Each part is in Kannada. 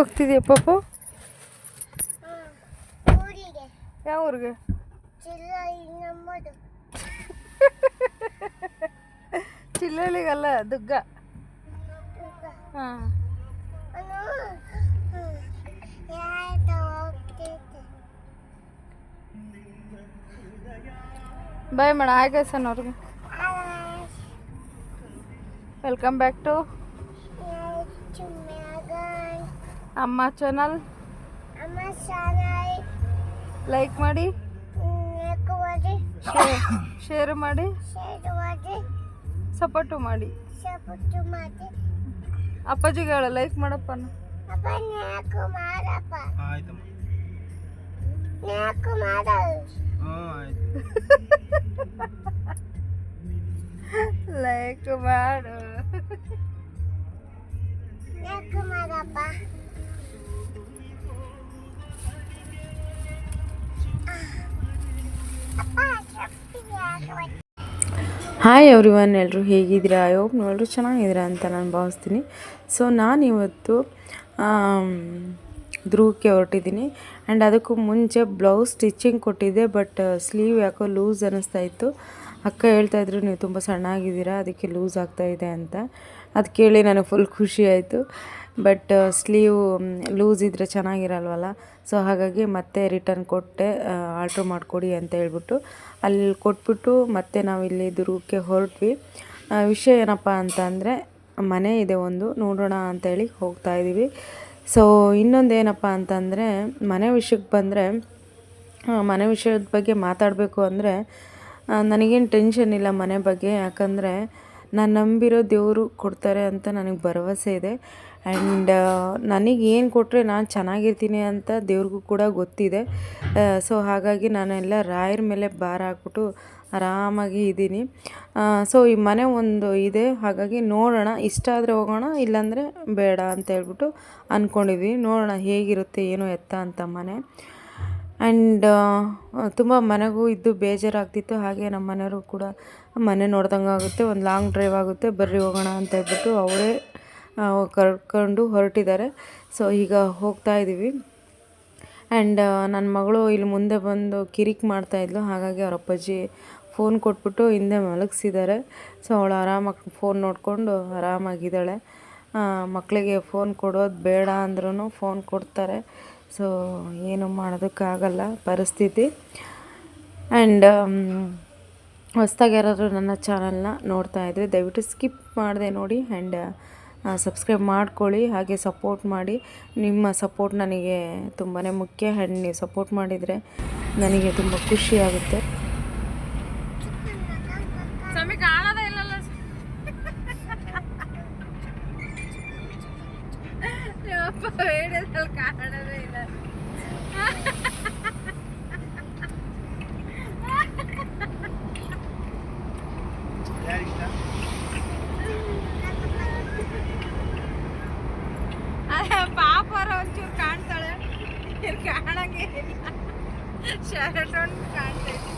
ಹೋಗ್ತಿದ್ಯಾ ಪಾಪು? ಯಾವ ಊರಿಗೆ? ಚಿಲ್ಲಳಿಗಲ್ಲ, ದುಗ್ಗ. ಹಾಂ, ಬಾಯ್ ಮಾಡ. ಹಾಯ್ ಗೈಸನ್ ಅವ್ರಿಗೆ. ವೆಲ್ಕಮ್ ಬ್ಯಾಕ್ ಟು ಅಮ್ಮ ಚಾನಲ್. ಲೈಕ್ ಮಾಡಿ, ಶೇರ್ ಮಾಡಿ, ಸಪೋರ್ಟು ಮಾಡಿ. ಅಪ್ಪಾಜಿಗೆ ಹೇಳ ಲೈಕ್ ಮಾಡಪ್ಪ. ಲೈಕ್ ಮಾಡು. ಹಾಯ್ ಎವ್ರಿವನ್, ಎಲ್ಲರೂ ಹೇಗಿದ್ದೀರಾ? ಐ ಹೋಪ್ ಎಲ್ಲರೂ ಚೆನ್ನಾಗಿದ್ದೀರಾ ಅಂತ ನಾನು ಭಾವಿಸ್ತೀನಿ. ಸೊ ನಾನಿವತ್ತು ಧ್ರುವಕ್ಕೆ ಹೊರಟಿದ್ದೀನಿ. ಆ್ಯಂಡ್ ಅದಕ್ಕೂ ಮುಂಚೆ ಬ್ಲೌಸ್ ಸ್ಟಿಚಿಂಗ್ ಕೊಟ್ಟಿದ್ದೆ, ಬಟ್ ಸ್ಲೀವ್ ಯಾಕೋ ಲೂಸ್ ಅನ್ನಿಸ್ತಾ ಇತ್ತು. ಅಕ್ಕ ಹೇಳ್ತಾಯಿದ್ರು, ನೀವು ತುಂಬ ಸಣ್ಣ ಆಗಿದ್ದೀರಾ, ಅದಕ್ಕೆ ಲೂಸ್ ಆಗ್ತಾಯಿದೆ ಅಂತ. ಅದು ಕೇಳಿ ನನಗೆ ಫುಲ್ ಖುಷಿ ಆಯಿತು. ಬಟ್ ಸ್ಲೀವ್ ಲೂಸ್ ಇದ್ದರೆ ಚೆನ್ನಾಗಿರಲ್ವಲ್ಲ. ಸೊ ಹಾಗಾಗಿ ಮತ್ತೆ ರಿಟರ್ನ್ ಕೊಟ್ಟೆ, ಆಲ್ಟ್ರ್ ಮಾಡಿಕೊಡಿ ಅಂತ ಹೇಳ್ಬಿಟ್ಟು. ಅಲ್ಲಿ ಕೊಟ್ಬಿಟ್ಟು ಮತ್ತೆ ನಾವಿಲ್ಲಿ ದುರ್ಗಕ್ಕೆ ಹೊರಟ್ವಿ. ವಿಷಯ ಏನಪ್ಪ ಅಂತ ಅಂದರೆ, ಮನೆ ಇದೆ ಒಂದು, ನೋಡೋಣ ಅಂತೇಳಿ ಹೋಗ್ತಾಯಿದ್ದೀವಿ. ಸೊ ಇನ್ನೊಂದು ಏನಪ್ಪ ಅಂತಂದರೆ, ಮನೆ ವಿಷಯಕ್ಕೆ ಬಂದರೆ, ಮನೆ ವಿಷಯದ ಬಗ್ಗೆ ಮಾತಾಡಬೇಕು ಅಂದರೆ ನನಗೇನು ಟೆನ್ಷನ್ ಇಲ್ಲ ಮನೆ ಬಗ್ಗೆ. ಯಾಕಂದರೆ ನಾನು ನಂಬಿರೋ ದೇವರು ಕೊಡ್ತಾರೆ ಅಂತ ನನಗೆ ಭರವಸೆ ಇದೆ. ಆ್ಯಂಡ್ ನನಗೇನು ಕೊಟ್ಟರೆ ನಾನು ಚೆನ್ನಾಗಿರ್ತೀನಿ ಅಂತ ದೇವ್ರಿಗೂ ಕೂಡ ಗೊತ್ತಿದೆ. ಸೊ ಹಾಗಾಗಿ ನಾನೆಲ್ಲ ರಾಯರ ಮೇಲೆ ಭಾರ ಹಾಕ್ಬಿಟ್ಟು ಆರಾಮಾಗಿ ಇದ್ದೀನಿ. ಸೊ ಈ ಮನೆ ಒಂದು ಇದೆ, ಹಾಗಾಗಿ ನೋಡೋಣ, ಇಷ್ಟ ಆದರೆ ಹೋಗೋಣ, ಇಲ್ಲಾಂದರೆ ಬೇಡ ಅಂತ ಹೇಳ್ಬಿಟ್ಟು ಅಂದ್ಕೊಂಡಿದ್ವಿ. ನೋಡೋಣ ಹೇಗಿರುತ್ತೆ ಏನು ಎತ್ತ ಅಂತ ಮನೆ. ಆ್ಯಂಡ್ ತುಂಬ ಮನೆಗೂ ಇದ್ದು ಬೇಜಾರಾಗ್ತಿತ್ತು. ಹಾಗೆ ನಮ್ಮ ಮನೆಯವರು ಕೂಡ ಮನೆ ನೋಡ್ದಂಗೆ ಆಗುತ್ತೆ, ಒಂದು ಲಾಂಗ್ ಡ್ರೈವ್ ಆಗುತ್ತೆ, ಬರ್ರಿ ಹೋಗೋಣ ಅಂತ ಹೇಳ್ಬಿಟ್ಟು ಅವರೇ ಕರ್ಕೊಂಡು ಹೊರಟಿದ್ದಾರೆ. ಸೊ ಈಗ ಹೋಗ್ತಾ ಇದ್ದೀವಿ. ಆ್ಯಂಡ್ ನನ್ನ ಮಗಳು ಇಲ್ಲಿ ಮುಂದೆ ಬಂದು ಕಿರಿಕ್ ಮಾಡ್ತಾಯಿದ್ಲು, ಹಾಗಾಗಿ ಅವ್ರ ಅಪ್ಪಾಜಿ ಫೋನ್ ಕೊಟ್ಬಿಟ್ಟು ಹಿಂದೆ ಮಲಗಿಸಿದ್ದಾರೆ. ಸೊ ಅವಳು ಆರಾಮಾಗಿ ಫೋನ್ ನೋಡಿಕೊಂಡು ಆರಾಮಾಗಿದ್ದಾಳೆ. ಮಕ್ಕಳಿಗೆ ಫೋನ್ ಕೊಡೋದು ಬೇಡ ಅಂದ್ರೂ ಫೋನ್ ಕೊಡ್ತಾರೆ. ಸೊ ಏನು ಮಾಡೋದಕ್ಕಾಗಲ್ಲ ಪರಿಸ್ಥಿತಿ. ಆ್ಯಂಡ್ ಹೊಸ್ದಾಗಿ ಯಾರಾದರೂ ನನ್ನ ಚಾನಲ್ನ ನೋಡ್ತಾಯಿದ್ರೆ ದಯವಿಟ್ಟು ಸ್ಕಿಪ್ ಮಾಡಿದೆ ನೋಡಿ, ಆ್ಯಂಡ್ ಸಬ್ಸ್ಕ್ರೈಬ್ ಮಾಡ್ಕೊಳ್ಳಿ, ಹಾಗೆ ಸಪೋರ್ಟ್ ಮಾಡಿ. ನಿಮ್ಮ ಸಪೋರ್ಟ್ ನನಗೆ ತುಂಬಾ ಮುಖ್ಯ. ಆ್ಯಂಡ್ ನೀವು ಸಪೋರ್ಟ್ ಮಾಡಿದರೆ ನನಗೆ ತುಂಬ ಖುಷಿ ಆಗುತ್ತೆ. ಕಾಣೋದೇ ಇಲ್ಲ. ಪಾಪರ ಒಂಚೂರು ಕಾಣ್ತಾಳೆ, ಕಾಣಂಗೆ ಇಲ್ಲ, ಶರ್ಟ್ ಒಂದು ಕಾಣ್ತೈತೆ.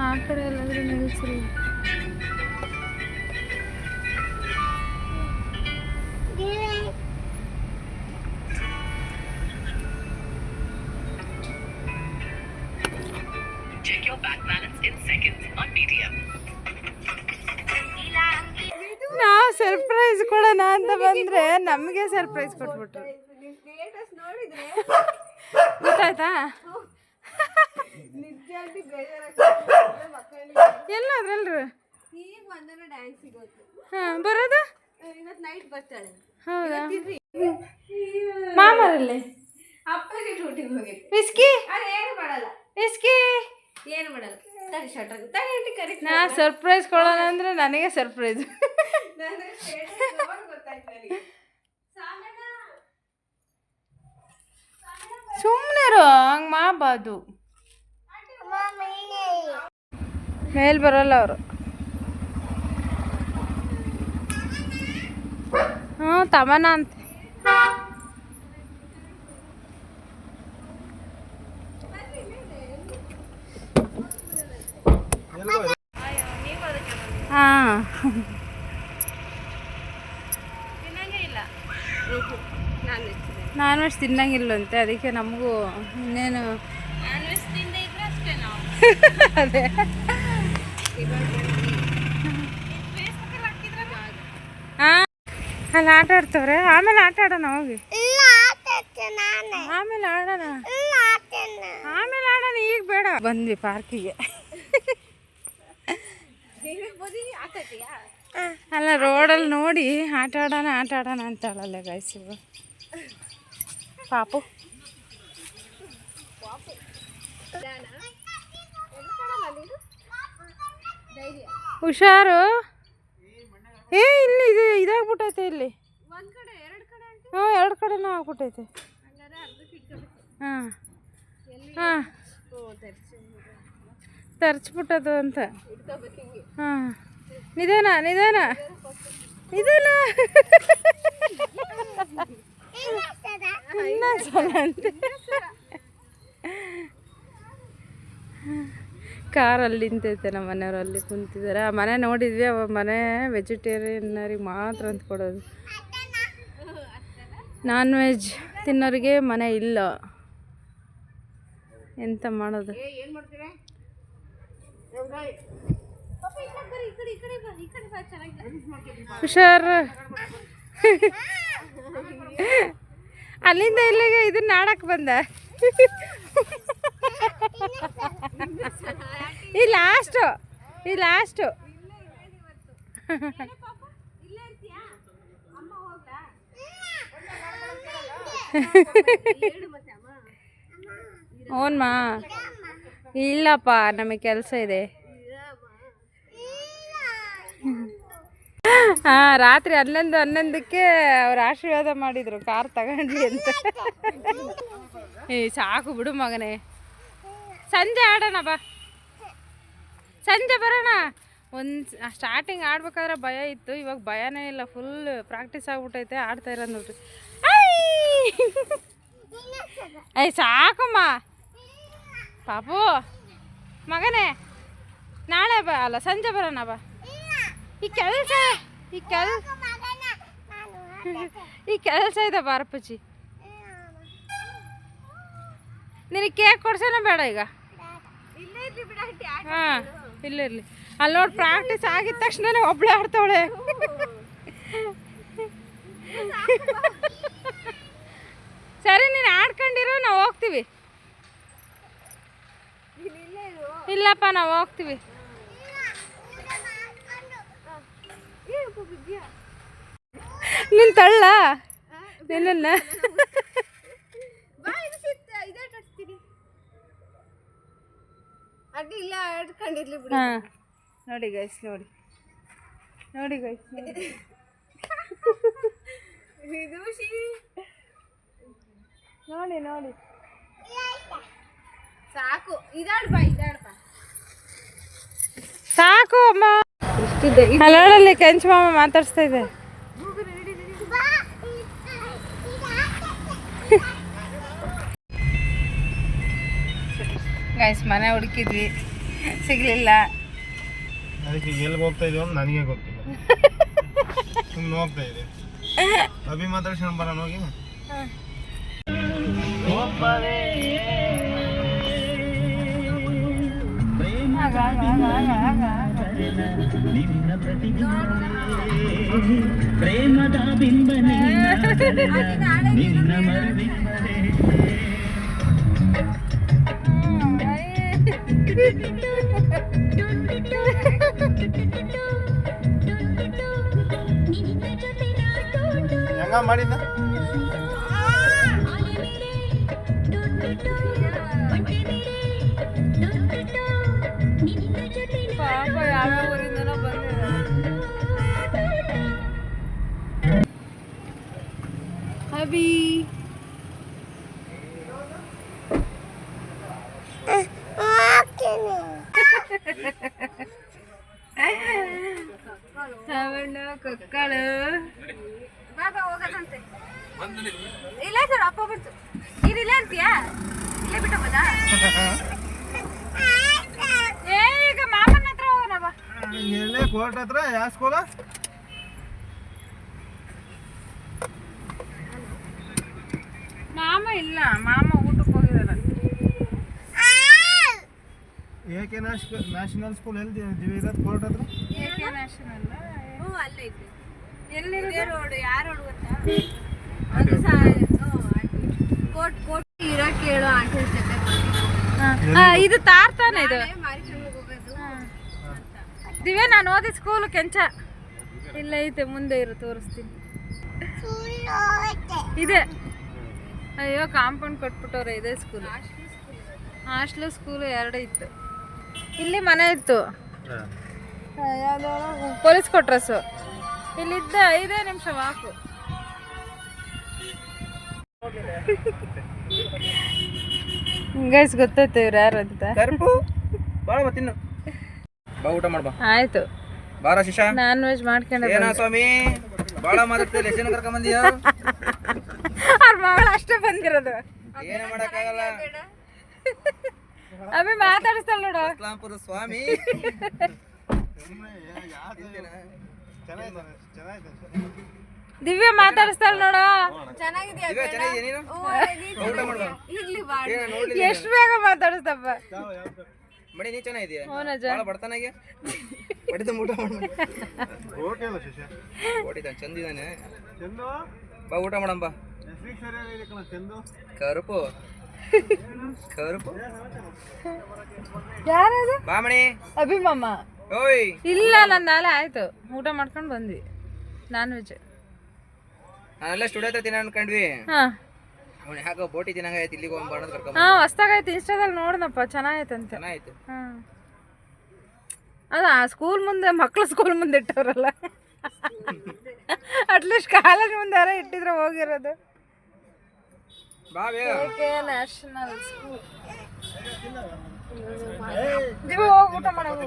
ಆ ಕಡೆ ಎಲ್ಲಾದ್ರೂ ನಿಲ್ಸ್ರಿ. ನಾವು ಸರ್ಪ್ರೈಸ್ ಕೊಡೋಣ ಅಂತ ಬಂದ್ರೆ ನಮಗೆ ಸರ್ಪ್ರೈಸ್ ಕೊಟ್ಬಿಟ್ರು. ಗೊತ್ತಾಯ್ತಾ? ಎಲ್ಲಾದ್ರಲ್ರು ಬರೋದು ಹೌದಾ? ಮಾಮರಲ್ಲಿ ವಿಸ್ಕಿ ವಿಸ್ಕಿ ಏನು ಮಾಡಲ್ಲ. ನಾ ಸರ್ಪ್ರೈಸ್ ಕೊಡೋಣ ಅಂದ್ರೆ ನನಗೆ ಸರ್ಪ್ರೈಸ್. ಸುಮ್ಮನೆರು ಹಂಗೆ ಮಾಡಬಾರ್ದು. ಮೇಲ್ ಬರೋಲ್ಲ ಅವರು. ಹ್ಞೂ ತಮನ ಅಂತ. ಹಾಂ ನಾನ್ ವೆಜ್ ತಿನ್ನಂಗಿಲ್ಲಂತೆ, ಅದಕ್ಕೆ ನಮಗೂ ಇನ್ನೇನು ಅದೇ ಹಾಂ ಅಲ್ಲಿ ಆಟ ಆಡ್ತವ್ರೆ. ಆಮೇಲೆ ಆಟ ಆಡೋಣ ಹೋಗಿ. ಆಮೇಲೆ ಆಡೋಣ ಈಗ ಬೇಡ. ಬಂದ್ವಿ ಪಾರ್ಕಿಗೆ. ಅಲ್ಲ ರೋಡಲ್ಲಿ ನೋಡಿ ಆಟ ಆಡೋಣ ಅಂತ ಹೇಳಲ್ಲ ಗಾಯ್ಸು ಪಾಪು. ಹುಷಾರು. ಇಲ್ಲಿ ಇದು ಇದಾಗ್ಬಿಟ್ಟೈತೆ ಇಲ್ಲಿ. ಹ್ಞೂ 2 ಕಡೆನೂ ಆಗ್ಬಿಟ್ಟೈತೆ. ಹಾಂ ಹಾಂ ತರ್ಚ್ಬಿಟ್ಟದು ಅಂತ. ಹಾಂ ನಿಧಾನ ಇನ್ನೊಂದ್ಸಲ ಅಂತೆ. ಕಾರಲ್ಲಿ ನಿಂತೈತೆ ನಮ್ಮ ಮನೆಯವರು, ಅಲ್ಲಿ ಕುಂತಿದ್ದಾರೆ. ಆ ಮನೆ ನೋಡಿದ್ವಿ, ಅವ ಮನೆ ವೆಜಿಟೇರಿಯನ್ನರಿಗೆ ಮಾತ್ರ ಅಂತ ಕೊಡೋದು. ನಾನ್ ವೆಜ್ ತಿನ್ನೋರಿಗೆ ಮನೆ ಇಲ್ಲ. ಎಂತ ಮಾಡೋದು? ಹುಷಾರು. ಅಲ್ಲಿಂದ ಇಲ್ಲಿಗೆ ಇದನ್ನ ಆಡಕ್ಕೆ ಬಂದ. ಈ ಲಾಸ್ಟು ಓನ್ಮಾ ಇಲ್ಲಪ್ಪ, ನಮಗೆ ಕೆಲಸ ಇದೆ. ಹಾಂ ರಾತ್ರಿ 11:11ಕ್ಕೆ ಅವ್ರು ಆಶೀರ್ವಾದ ಮಾಡಿದರು ಕಾರ್ ತಗೊಂಡ್ಲಿ ಅಂತ. ಸಾಕು ಬಿಡು ಮಗನೇ, ಸಂಜೆ ಆಡೋಣ ಬಾ. ಸಂಜೆ ಬರೋಣ. ಸ್ಟಾರ್ಟಿಂಗ್ ಆಡ್ಬೇಕಾದ್ರೆ ಭಯ ಇತ್ತು, ಇವಾಗ ಭಯನೇ ಇಲ್ಲ. ಫುಲ್ ಪ್ರಾಕ್ಟೀಸ್ ಆಗ್ಬಿಟ್ಟೈತೆ, ಆಡ್ತಾ ಇರೋದು ನೋಡ್ರಿ. ಸಾಕಮ್ಮ ಪಾಪು ಮಗನೇ. ನಾಳೆ ಬಾ, ಅಲ್ಲ ಸಂಜೆ ಬರೋಣ ಬಾ. ಈ ಕೆಲಸ ಇದೆ ಬಾರಪ್ಪಚ್ಚಿ. ನಿನಗೆ ಕೇಕ್ ಕೊಡ್ಸೋಣ ಬೇಡ ಈಗ? ಹಾಂ ಇಲ್ಲಿರಲಿ. ಅಲ್ಲಿ ನೋಡಿ ಪ್ರಾಕ್ಟೀಸ್ ಆಗಿದ ತಕ್ಷಣ ಒಬ್ಳೆ ಆಡ್ತಾವಳೆ. ಸರಿ ನೀನು ಆಡ್ಕೊಂಡಿರು, ನಾವು ಹೋಗ್ತೀವಿ. ಇಲ್ಲಪ್ಪ ನಾವು ಹೋಗ್ತೀವಿ. ನೀನು ತಳ್ಳ ನಿನ್ನ. ಹಾಂ ನೋಡಿ ಗೈಸ್, ನೋಡಿ ಗೈಸ್. ನೋಡಿ ಸಾಕು. ಸಾಕು ಅಮ್ಮ. ಅಲ್ಲೋಡಲ್ಲಿ ಕೆಂಚು ಮಾಮ ಮಾತಾಡ್ಸ್ತಾ ಇದೆ. ಗಾಯ್ಸ್ ಮನೆ ಹುಡುಕಿದ್ವಿ, ಸಿಗಲಿಲ್ಲ. ಅದಕ್ಕೆ ಎಲ್ಲಿಗೆ ಹೋಗ್ತಾ ಇದೀವಿ ಅಂತ ನನಗೆ ಗೊತ್ತಿಲ್ಲ. ಸುಮ್ಮನೆ ಹೋಗ್ತಾ ಇದೆ. ಅಭಿ ಮಾತಾಡ್ಸೋಣ ಬರೋಣ ಹೋಗಿ. ಪ್ರೇಮದ ಬಿಂಬನೆ ನಿನ್ನ ಮರವಿಲ್ಲದೆ ಹೆಂಗ ಮಾಡಿದ್ದ ಪಾಪ ಯಾವ ಊರಿಂದನೋ ಬಂದಿದ್ದಾರೆ. ಅಭಿ ಸಾವಣ್ಣ ಕೊಕ್ಕಳು ಇಲ್ಲ ಸರ್ ಅಪ್ಪ ಬಂತು. ನೀರಿಲ್ಲ ಅಂತೀಯಾ? ಇಲ್ಲೇ ಬಿಟ್ಟಬೋದಾ? ಈಗ ಮಾಮನ ಹತ್ರ ಹೋಗೋಣ ಬಾ. ಎಲ್ಲೇ ಕೋರ್ಟ್ ಹತ್ರ ಯಾವ ಸ್ಕೂಲ? ಮಾಮ ಇಲ್ಲ, ಮಾಮ ಊಟಕ್ಕೆ ಹೋಗಿದಾರ. ಏಕೆ ನ್ಯಾಷನಲ್ ಸ್ಕೂಲ್ ಎಲ್ಲಿ ಇರೋದು ಕೋರ್ಟ್ ಹತ್ರ? ಏಕೆ ನ್ಯಾಷನಲ್ ಅಲ್ಲೇ ಐತಿ. ಎಲ್ಲಿರೋದು ರೋಡ್? ಯಾವ ರೋಡ್ ಗೊತ್ತಾ? ಕೋಟ್ ಇರೋ ಕೇಳು ಆಂಟಿ ಜೊತೆ. ಇದು ತಾರ್ತಾನೆ ಇದು ದಿವ್ಯಾ. ನಾನು ಓದಿದ ಸ್ಕೂಲ್ ಕೆಂಚ ಇಲ್ಲ ಐತೆ, ಮುಂದೆ ಇರು ತೋರಿಸ್ತೀನಿ. ಇದೆ. ಅಯ್ಯೋ ಕಾಂಪೌಂಡ್ ಕೊಟ್ಬಿಟ್ಟವ್ರೆ. ಇದೆ ಸ್ಕೂಲ್, ಹಾಸ್ಟೆಲ್ ಸ್ಕೂಲು ಎರಡು ಇತ್ತು. ಇಲ್ಲಿ ಮನೆ ಇತ್ತು, ಯಾವುದೋ ಪೊಲೀಸ್ ಕೊಟ್ರಸ್ಸು. ಇಲ್ಲಿದ್ದ 5 ನಿಮಿಷ ವಾಕು. ಗೈಸ್ ಗೊತ್ತಾಯ್ತು ಇವ್ರು ಯಾರು ಅಂತ. ಬಾ ಊಟ ಮಾಡ್ಬಾ. ಆಯ್ತು ಬಾರ ಶಿಶಾ. ನಾನ್ ವೆಜ್ ಮಾಡ್ಕೊಂಡೆ. ಏನಾ ಸ್ವಾಮಿ ಬಾಳ ಮಾತಾಡ್ತೀರಿ, ಎಷ್ಟು ಕರ್ಕೊಂಡ್ ಬಂದಿಯ? ಅವ್ರ ಮಗಳು ಅಷ್ಟೇ ಬಂದಿರೋದು. ಏನು ಮಾಡಕ್ಕಾಗಲ್ಲ. ಅಭಿ ಮಾತಾಡಿಸ್ತಾಳ ನೋಡು. ಇಸ್ಲಾಂಪುರ ಸ್ವಾಮಿ. ದಿವ್ಯಾ ಮಾತಾಡಿಸ್ತಾಳ ನೋಡು. ಎಷ್ಟು ಬೇಗ ಮಾತಾಡಿಸ್ತಪ್ಪ. ಮಡಿ ನೀ ಚೆನ್ನಾಗಿದೆಯಾ? ಹೌನಜ್ಜ. ಬಾಳ ಬಡತನಾಗೆ ಬಡಿದ ಊಟ ಓಟಿದ ಚಂದಿದಾನೆ. ಬಾ ಊಟ ಮಾಡಂಬ. ಕರುಪು ಕರುಪು ಯಾರದು? ಬಾ ಮಣಿ. ಅಭಿಮಮ್ಮ. ಓಯ್ ಇಲ್ಲ, ನನ್ನ ನಾಳೆ ಆಯ್ತು, ಊಟ ಮಾಡ್ಕೊಂಡು ಬಂದ್ವಿ. Non veg. ನಾನೆಲ್ಲ ಸ್ಟುಡಿಯೋ ಹತ್ರ ತಿನ್ನ ಅನ್ಕೊಂಡ್ವಿ. ಹಾ ಅವ್ನು ಯಾಕೋ ಬೋಟಿ ತಿನ್ನಂಗ ಆಯ್ತು, ಇಲ್ಲಿಗೆ ಹೋಗ್ಬಾರ್ದು ಅಂತ ಕರ್ಕೊಂಡ್ ಹಾ ಹೊಸ್ದಾಗೈತೆ. ಇನ್ಸ್ಟಾದಲ್ಲಿ ನೋಡ್ದಪ್ಪ, ಚೆನ್ನಾಗೈತಂತೆ. ಚೆನ್ನಾಯ್ತು. ಹಾ ಅದ ಸ್ಕೂಲ್ ಮುಂದೆ, ಮಕ್ಳು ಸ್ಕೂಲ್ ಮುಂದೆ ಇಟ್ಟವ್ರಲ್ಲ. ಅಟ್ಲೀಸ್ಟ್ ಕಾಲೇಜ್ ಮುಂದೆ ಯಾರ ಇಟ್ಟಿದ್ರೆ ಹೋಗಿರೋದು. ಬಾ ಬೇಗ. National school. ಹೋಗಿ ಊಟ ಮಾಡೋದು.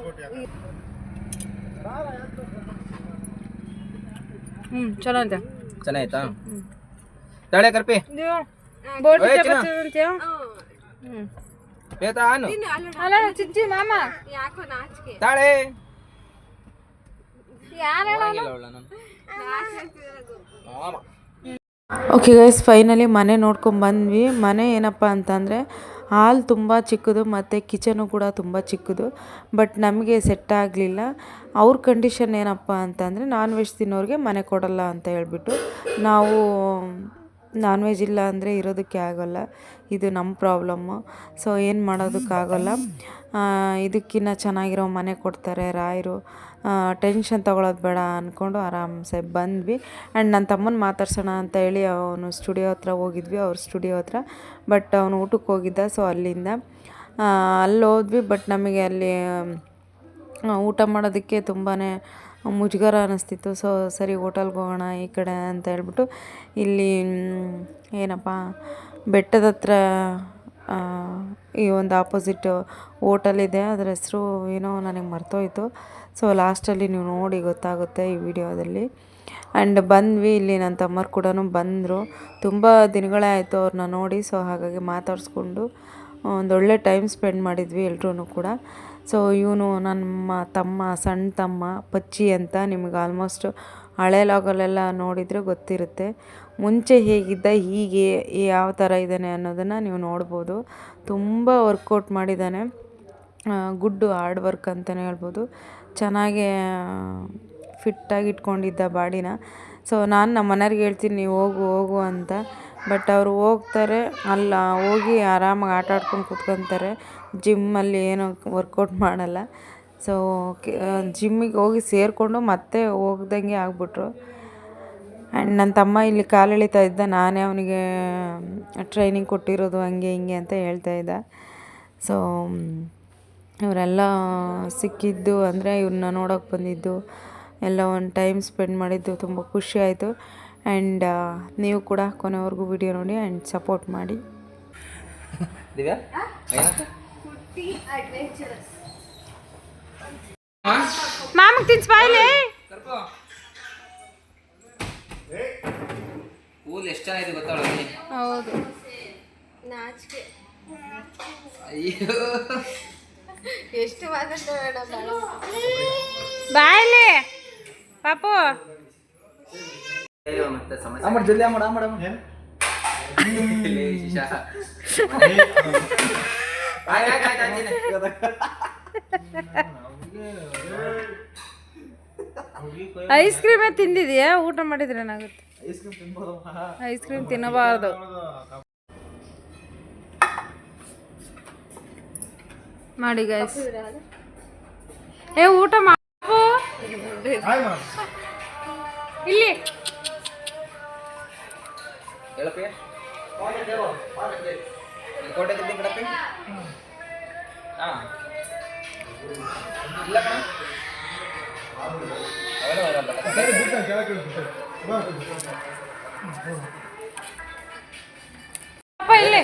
ಚೆನ್ನಾಗಿದೆ. ಚೆನ್ನಾಯ್ತಾ? ತಳೆ ಕರ್ಪಿ ಬೋಟಿ ಓಯ್ ಚಿನ್ನ. ಅಂತೀಯ? ಏತಾ ಅನ್ನು ಅಲ್ಲ ಚಿಜ್ಜಿ ಮಾಮ. ತಾಳೆ ಯಾರು ಹೋಗಂಗಿಲ್ಲ ಅವಳ ನಾನು. ಮಾಮ ಓಕೆ ಗೈಸ್, ಫೈನಲಿ ಮನೆ ನೋಡ್ಕೊಂಡು ಬಂದ್ವಿ. ಮನೆ ಏನಪ್ಪ ಅಂತಂದರೆ ಹಾಲ್ ತುಂಬ ಚಿಕ್ಕದು ಮತ್ತು ಕಿಚನು ಕೂಡ ತುಂಬ ಚಿಕ್ಕದು. ಬಟ್ ನಮಗೆ ಸೆಟ್ ಆಗಲಿಲ್ಲ. ಅವ್ರ ಕಂಡೀಷನ್ ಏನಪ್ಪ ಅಂತಂದರೆ ನಾನ್ ವೆಜ್ ತಿನ್ನೋರಿಗೆ ಮನೆ ಕೊಡಲ್ಲ ಅಂತ ಹೇಳ್ಬಿಟ್ಟು, ನಾವು ನಾನ್ ವೆಜ್ ಇಲ್ಲ ಅಂದರೆ ಇರೋದಕ್ಕೆ ಆಗೋಲ್ಲ. ಇದು ನಮ್ಮ ಪ್ರಾಬ್ಲಮ್ಮು. ಸೊ ಏನು ಮಾಡೋದಕ್ಕಾಗೋಲ್ಲ. ಇದಕ್ಕಿಂತ ಚೆನ್ನಾಗಿರೋ ಮನೆ ಕೊಡ್ತಾರೆ ರಾಯರು. ಟೆನ್ಷನ್ ತೊಗೊಳೋದು ಬೇಡ ಅಂದ್ಕೊಂಡು ಆರಾಮ್ಸೆ ಬಂದ್ವಿ. ಆ್ಯಂಡ್ ನನ್ನ ತಮ್ಮನ ಮಾತಾಡ್ಸೋಣ ಅಂತ ಹೇಳಿ ಅವನು ಸ್ಟುಡಿಯೋ ಹತ್ರ ಹೋಗಿದ್ವಿ, ಅವ್ರ ಸ್ಟುಡಿಯೋ ಹತ್ರ. ಬಟ್ ಅವನು ಊಟಕ್ಕೆ ಹೋಗಿದ್ದ. ಸೊ ಅಲ್ಲಿಂದ ಅಲ್ಲಿ ಹೋದ್ವಿ. ಬಟ್ ನಮಗೆ ಅಲ್ಲಿ ಊಟ ಮಾಡೋದಕ್ಕೆ ತುಂಬಾ ಮುಜುಗರ ಅನ್ನಿಸ್ತಿತ್ತು. ಸೊ ಸರಿ ಹೋಟೆಲ್ಗೆ ಹೋಗೋಣ ಈ ಕಡೆ ಅಂತ ಹೇಳ್ಬಿಟ್ಟು, ಇಲ್ಲಿ ಏನಪ್ಪ ಬೆಟ್ಟದ ಹತ್ರ ಈ ಒಂದು ಆಪೋಸಿಟ್ ಹೋಟೆಲ್ ಇದೆ. ಅದರ ಹೆಸರು ಏನೋ ನನಗೆ ಮರ್ತೋಯ್ತು. ಸೊ ಲಾಸ್ಟಲ್ಲಿ ನೀವು ನೋಡಿ ಗೊತ್ತಾಗುತ್ತೆ ಈ ವಿಡಿಯೋದಲ್ಲಿ. ಆ್ಯಂಡ್ ಬಂದ್ವಿ. ಇಲ್ಲಿ ನನ್ನ ತಮ್ಮರು ಕೂಡ ಬಂದರು. ತುಂಬ ದಿನಗಳೇ ಆಯಿತು ಅವ್ರನ್ನ ನೋಡಿ. ಸೊ ಹಾಗಾಗಿ ಮಾತಾಡಿಸ್ಕೊಂಡು ಒಂದೊಳ್ಳೆ ಟೈಮ್ ಸ್ಪೆಂಡ್ ಮಾಡಿದ್ವಿ ಎಲ್ರೂ ಕೂಡ. ಸೊ ಇವನು ನಮ್ಮ ತಮ್ಮ, ಸಣ್ಣ ತಮ್ಮ ಪಚ್ಚಿ ಅಂತ. ನಿಮಗೆ ಆಲ್ಮೋಸ್ಟ್ ಹಳೆ ಲಾಗಲ್ಲೆಲ್ಲ ನೋಡಿದರೆ ಗೊತ್ತಿರುತ್ತೆ. ಮುಂಚೆ ಹೇಗಿದ್ದ ಹೀಗೆ ಯಾವ ಥರ ಇದ್ದಾನೆ ಅನ್ನೋದನ್ನು ನೀವು ನೋಡ್ಬೋದು. ತುಂಬ ವರ್ಕೌಟ್ ಮಾಡಿದ್ದಾನೆ, ಗುಡ್ ಹಾರ್ಡ್ ವರ್ಕ್ ಅಂತಲೇ ಹೇಳ್ಬೋದು. ಚೆನ್ನಾಗೇ ಫಿಟ್ಟಾಗಿ ಇಟ್ಕೊಂಡಿದ್ದ ಬಾಡಿನ. ಸೊ ನಾನು ನಮ್ಮ ಮನೆಯವ್ರಿಗೆ ಹೇಳ್ತೀನಿ ನೀವು ಹೋಗು ಅಂತ, ಬಟ್ ಅವರು ಹೋಗ್ತಾರೆ ಅಲ್ಲ, ಹೋಗಿ ಆರಾಮಾಗಿ ಆಟ ಆಡ್ಕೊಂಡು ಕೂತ್ಕೊತಾರೆ. ಜಿಮ್ಮಲ್ಲಿ ಏನೂ ವರ್ಕೌಟ್ ಮಾಡಲ್ಲ. ಸೊ ಜಿಮ್ಮಿಗೆ ಹೋಗಿ ಸೇರಿಕೊಂಡು ಮತ್ತೆ ಹೋಗ್ದಂಗೆ ಆಗ್ಬಿಟ್ರು. ಆ್ಯಂಡ್ ನನ್ನ ತಮ್ಮ ಇಲ್ಲಿ ಕಾಲು ಎಳಿತಾ ಇದ್ದ, ನಾನೇ ಅವನಿಗೆ ಟ್ರೈನಿಂಗ್ ಕೊಟ್ಟಿರೋದು ಹಂಗೆ ಹಿಂಗೆ ಅಂತ ಹೇಳ್ತಾ ಇದ್ದ. ಸೊ ಇವರೆಲ್ಲ ಸಿಕ್ಕಿದ್ದು ಅಂದರೆ ಇವ್ರನ್ನ ನೋಡೋಕೆ ಬಂದಿದ್ದು, ಎಲ್ಲ ಒಂದು ಟೈಮ್ ಸ್ಪೆಂಡ್ ಮಾಡಿದ್ದು ತುಂಬ ಖುಷಿ ಆಯಿತು. ಆ್ಯಂಡ್ ನೀವು ಕೂಡ ಕೊನೆವರೆಗೂ ವಿಡಿಯೋ ನೋಡಿ ಆ್ಯಂಡ್ ಸಪೋರ್ಟ್ ಮಾಡಿ. ದಿವ್ಯಾ ಮಾಮಗೆ ತಿನ್ಸ್ಬಾಯಿಲೆ. ಕೂಲ್ ಎಷ್ಟು ಚೆನ್ನಾಗಿದೆ ಗೊತ್ತಾಳೆ. ಹೌದು, ನಾಚಿಕೆ ಅಯ್ಯೋ ಎಷ್ಟು ಮಾತಾಡ್ತಾಳೆ ಬಾಯಿಲೆ ಪಾಪು. ಮತ್ತೆ ಸಮಸ್ಯೆ ಜಲ್ದಿ ಮಾಡ ಶಿಶಾ ಐಸ್ ಕ್ರೀಮೇ ತಿಂದಿದೆಯಾ? ಊಟ ಮಾಡಿದ್ರೆ ಏನಾಗುತ್ತೆ? ಐಸ್ ಕ್ರೀಮ್ ತಿನ್ನಬಾರ್ದು. ಮಾಡಿ ಗೈಸ್, ಊಟ ಮಾಡು ಇಲ್ಲಿ. ಹೇಳಪ್ಪೆ ಕೋಟೆ ತಿಂಡಿ ಕಡಪೆ. ಹಾಂ ಇಲ್ಲ ಕಣ ಅಪ್ಪ ಇಲ್ಲಿ.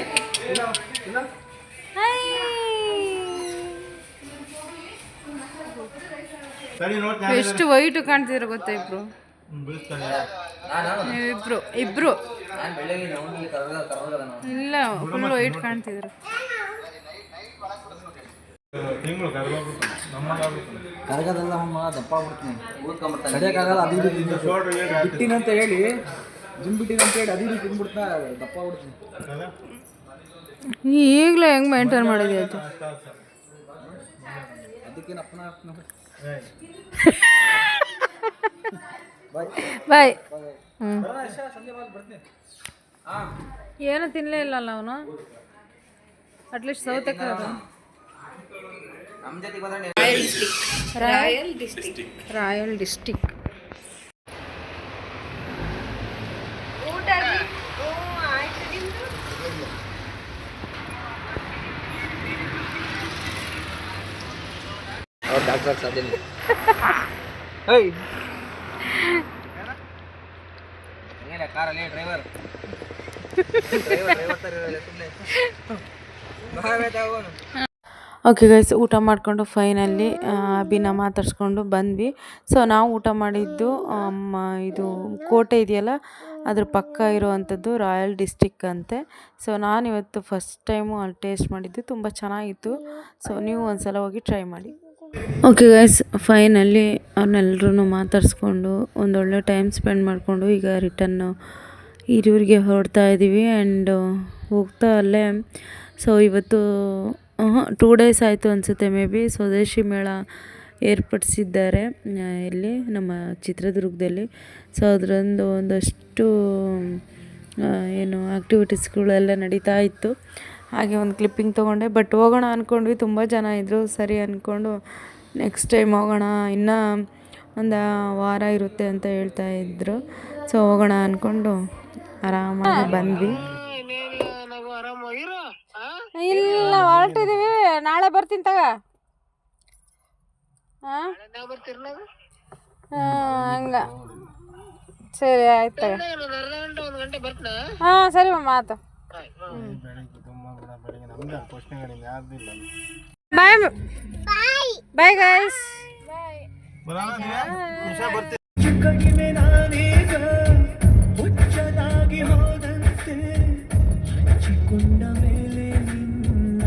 ಎಷ್ಟು ವೈಟ್ ಕಾಣ್ತಿದ್ರು ಗೊತ್ತಾ ಇಬ್ರು? ಇಬ್ರು ಇಲ್ಲ, ಫುಲ್ ವೈಟ್ ಕಾಣ್ತಿದ್ರು. ಕರಗದಲ್ಲ ಅಮ್ಮ, ದಪ್ಪ ಆಗ್ಬಿಡ್ತೀನಿ. ಕಡಿಯೋಕ್ಕಾಗಲ್ಲ, ಅದು ಇದು ಬಿಟ್ಟಿನಂತ ಹೇಳಿ ಜಿಮ್ ಬಿಟ್ಟಿನಂತ ಹೇಳಿ ಅದು ಇದು ತಿಂದ್ಬಿಡ್ತಾ ದಪ್ಪ ಆಗ್ಬಿಡ್ತೀನಿ. ಈಗಲೇ ಹೆಂಗೆ ಮೇಂಟೈನ್ ಮಾಡಿದ್ಯಾ ಅದು? ಅದಕ್ಕೇನು ಅಪ್ಪನ ಬಾಯ್. ಏನು ತಿನ್ನಲೇ ಇಲ್ಲಲ್ಲ ಅವನು. ಅಟ್ಲೀಸ್ಟ್ ಸೌತೆಕಾಯಿ ನಮ್ಮ ಜೊತೆಗೆ ಬಂದ್ರೆ ರಾಯಲ್ ಡಿಸ್ಟಿಕ್. ಊಟ ಆಯ್ತು ನಿಮ್ದು? ಅವ್ರು ಡಾಕ್ಟರ್ ಸಾಧ್ಯ ಇಲ್ಲ. ಕಾರಲ್ಲಿ ಡ್ರೈವರ್ ಓಕೆ ಗೈಸ್, ಊಟ ಮಾಡಿಕೊಂಡು ಫೈನಲ್ಲಿ ಅಭಿನ ಮಾತಾಡ್ಸ್ಕೊಂಡು ಬಂದ್ವಿ. ಸೊ ನಾವು ಊಟ ಮಾಡಿದ್ದು ಇದು ಕೋಟೆ ಇದೆಯಲ್ಲ ಅದ್ರ ಪಕ್ಕ ಇರುವಂಥದ್ದು ರಾಯಲ್ ಡಿಸ್ಟಿಕ್ ಅಂತೆ. ಸೊ ನಾನಿವತ್ತು ಫಸ್ಟ್ ಟೈಮು ಅಲ್ಲಿ ಟೇಸ್ಟ್ ಮಾಡಿದ್ದು, ತುಂಬ ಚೆನ್ನಾಗಿತ್ತು. ಸೊ ನೀವು ಒಂದ್ಸಲ ಹೋಗಿ ಟ್ರೈ ಮಾಡಿ. ಓಕೆ ಗೈಸ್, ಫೈನಲ್ಲಿ ಅವ್ರನ್ನೆಲ್ಲರೂ ಮಾತಾಡಿಸ್ಕೊಂಡು ಒಂದೊಳ್ಳೆ ಟೈಮ್ ಸ್ಪೆಂಡ್ ಮಾಡಿಕೊಂಡು ಈಗ ರಿಟರ್ನು ಹಿರಿಯೂರಿಗೆ ಹೊರಡ್ತಾ ಇದ್ದೀವಿ. ಆ್ಯಂಡ್ ಹೋಗ್ತಾ ಅಲ್ಲೇ ಸೊ ಇವತ್ತು 2 ಡೇಸ್ ಆಯಿತು ಅನಿಸುತ್ತೆ ಮೇ ಬಿ, ಸ್ವದೇಶಿ ಮೇಳ ಏರ್ಪಡಿಸಿದ್ದಾರೆ ಇಲ್ಲಿ ನಮ್ಮ ಚಿತ್ರದುರ್ಗದಲ್ಲಿ. ಸೊ ಅದರೊಂದು ಒಂದಷ್ಟು ಏನು ಆ್ಯಕ್ಟಿವಿಟೀಸ್ಗಳೆಲ್ಲ ನಡೀತಾ ಇತ್ತು. ಹಾಗೆ ಒಂದು ಕ್ಲಿಪ್ಪಿಂಗ್ ತೊಗೊಂಡೆ. ಬಟ್ ಹೋಗೋಣ ಅಂದ್ಕೊಂಡ್ವಿ, ತುಂಬ ಜನ ಇದ್ದರು. ಸರಿ ಅಂದ್ಕೊಂಡು ನೆಕ್ಸ್ಟ್ ಟೈಮ್ ಹೋಗೋಣ, ಇನ್ನೂ ಒಂದು ವಾರ ಇರುತ್ತೆ ಅಂತ ಹೇಳ್ತಾ ಇದ್ದರು. ಸೊ ಹೋಗೋಣ ಅಂದ್ಕೊಂಡು ಆರಾಮಾಗಿ ಬಂದ್ವಿ. ಇಲ್ಲ, ಹೊರಟಿದ್ದೀವಿ, ನಾಳೆ ಬರ್ತೀನಿ ತಗ. ಹಂಗ ಸರಿ, ಆಯ್ತು ತಗ. ಹಾಂ ಸರಿ ಮಮ್ಮ, ಆಯ್ತು. ಬಾಯ್ ಬಾಯ್ ಗೈಸ್. ಹುಚ್ಚನಾಗಿ ಹೋದಂತೆ ಹಚ್ಚಿಕೊಂಡ ಮೇಲೆ ನಿನ್ನ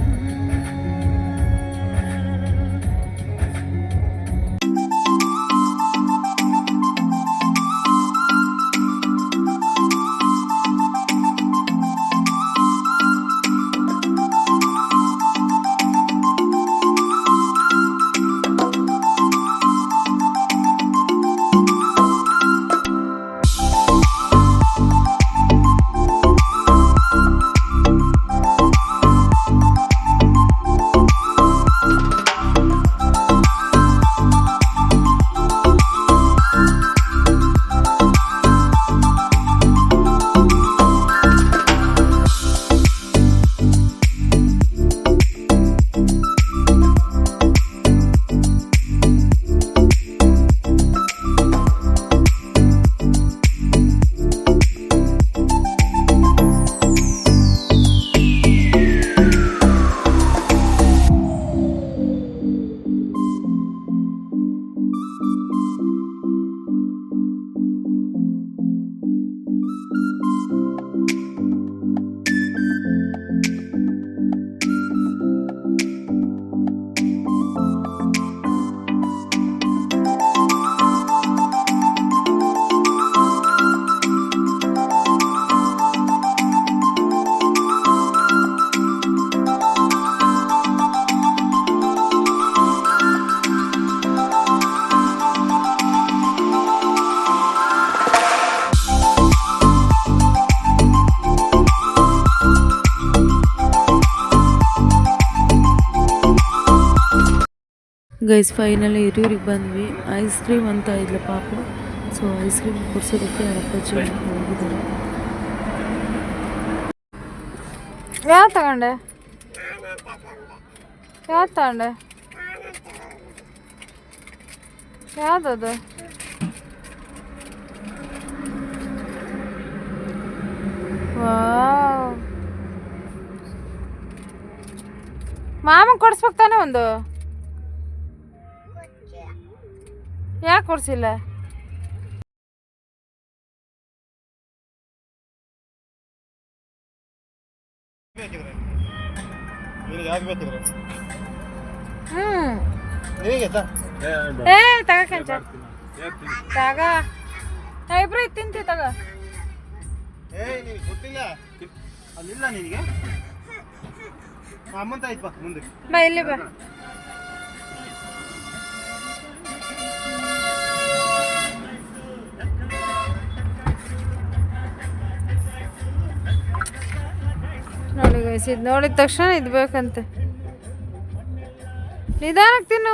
ಗೈಸ್ ಫೈನಲಿ ಹಿರಿಯೂರಿಗೆ ಬಂದ್ವಿ. ಐಸ್ ಕ್ರೀಮ್ ಅಂತ ಇದ್ಲು ಪಾಪು. ಸೊ ಐಸ್ ಕ್ರೀಮ್ ಕೊಡ್ಸೋದಕ್ಕೆ ಅಪ್ಪಾಜಿ ಹೋಗಿದ್ದಾರೆ. ಯಾವ್ದು ತಗೊಂಡೆ? ಯಾವ್ದು ತಗೊಂಡೆ? ಯಾವುದದು? ವಾವ್, ಮಾಮ ಕೊಡಿಸ್ಬೇಕು ತಾನೆ ಒಂದು. ಯಾಕೆ ಕೊಡಿಸಿಲ್ಲ? ಬೇಕಿದ್ರೆ ನಿನಗೆ ಯಾಕೆ ಬೇಕಿದ್ರೆ ಹ್ಞೂ ನಿನಗೆ ಏ ತಗಕಂಚ ತಗ, ಇಬ್ರು ತಿಂತೀವಿ ತಗ. ನಿನಗೆ ಗೊತ್ತಿಲ್ಲ ಅಲ್ಲಿಲ್ಲ ನಿನಗೆ. ಅಮ್ಮಂತ ಆಯ್ತು ಬಾ ಮುಂದೆ. ಬಾ ಇಲ್ಲಿ ಬಾ. ನೋಡಿ ಗೈಸ್, ಇದು ನೋಡಿದ ತಕ್ಷಣ ಇದು ಬೇಕಂತೆ. ನಿಧಾನಕ್ಕೆ ತಿನ್ನು.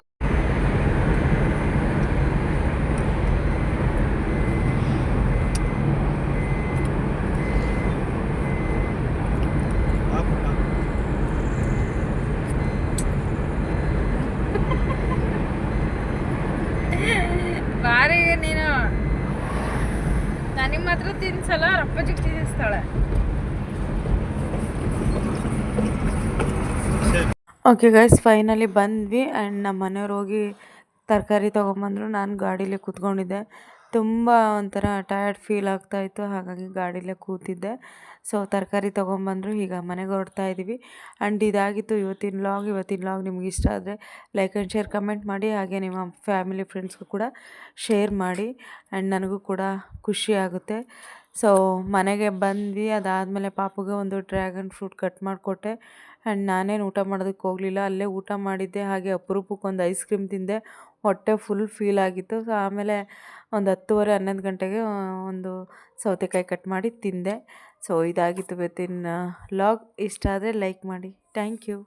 ಬಾರಿಗೆ ನೀನು ನನಗೆ ಮಾತ್ರ ತಿನ್ಸಲ್ಲ, ರಪ್ಪಜಿಗೆ ತಿನ್ನಿಸ್ತಾಳೆ. ಓಕೆ ಗೈಸ್ ಫೈನಲಿ ಬಂದ್ವಿ. ಆ್ಯಂಡ್ ನಮ್ಮ ಮನೆಯವ್ರು ಹೋಗಿ ತರಕಾರಿ ತೊಗೊಂಬಂದರು. ನಾನು ಗಾಡೀಲೇ ಕೂತ್ಕೊಂಡಿದ್ದೆ. ತುಂಬ ಒಂಥರ ಟಯರ್ಡ್ ಫೀಲ್ ಆಗ್ತಾಯಿತ್ತು, ಹಾಗಾಗಿ ಗಾಡೀಲೇ ಕೂತಿದ್ದೆ. ಸೊ ತರಕಾರಿ ತೊಗೊಂಬಂದರು, ಈಗ ಮನೆಗೆ ಹೊರಡ್ತಾ ಇದ್ದೀವಿ. ಆ್ಯಂಡ್ ಇದಾಗಿತ್ತು ಇವತ್ತಿನ ಲಾಗ್. ನಿಮ್ಗೆ ಇಷ್ಟ ಆದರೆ ಲೈಕ್ ಆ್ಯಂಡ್ ಶೇರ್ ಕಮೆಂಟ್ ಮಾಡಿ, ಹಾಗೆ ನಿಮ್ಮ ಫ್ಯಾಮಿಲಿ ಫ್ರೆಂಡ್ಸ್ಗೂ ಕೂಡ ಶೇರ್ ಮಾಡಿ. ಆ್ಯಂಡ್ ನನಗೂ ಕೂಡ ಖುಷಿ ಆಗುತ್ತೆ. ಸೊ ಮನೆಗೆ ಬಂದ್ವಿ. ಅದಾದಮೇಲೆ ಪಾಪುಗೆ ಒಂದು ಡ್ರ್ಯಾಗನ್ ಫ್ರೂಟ್ ಕಟ್ ಮಾಡಿಕೊಟ್ಟೆ. ಆ್ಯಂಡ್ ನಾನೇನು ಊಟ ಮಾಡೋದಕ್ಕೆ ಹೋಗಲಿಲ್ಲ, ಅಲ್ಲೇ ಊಟ ಮಾಡಿದ್ದೆ. ಹಾಗೆ ಅಪರೂಪಕ್ಕೊಂದು ಐಸ್ ಕ್ರೀಮ್ ತಿಂದೆ. ಹೊಟ್ಟೆ ಫುಲ್ ಫೀಲ್ ಆಗಿತ್ತು. ಸೊ ಆಮೇಲೆ ಒಂದು 10:30 11 ಗಂಟೆಗೆ ಒಂದು ಸೌತೆಕಾಯಿ ಕಟ್ ಮಾಡಿ ತಿಂದೆ. ಸೊ ಇದಾಗಿತ್ತು ಇವತ್ತಿನ ಲಾಗ್. ಇಷ್ಟ ಆದರೆ ಲೈಕ್ ಮಾಡಿ. Thank you.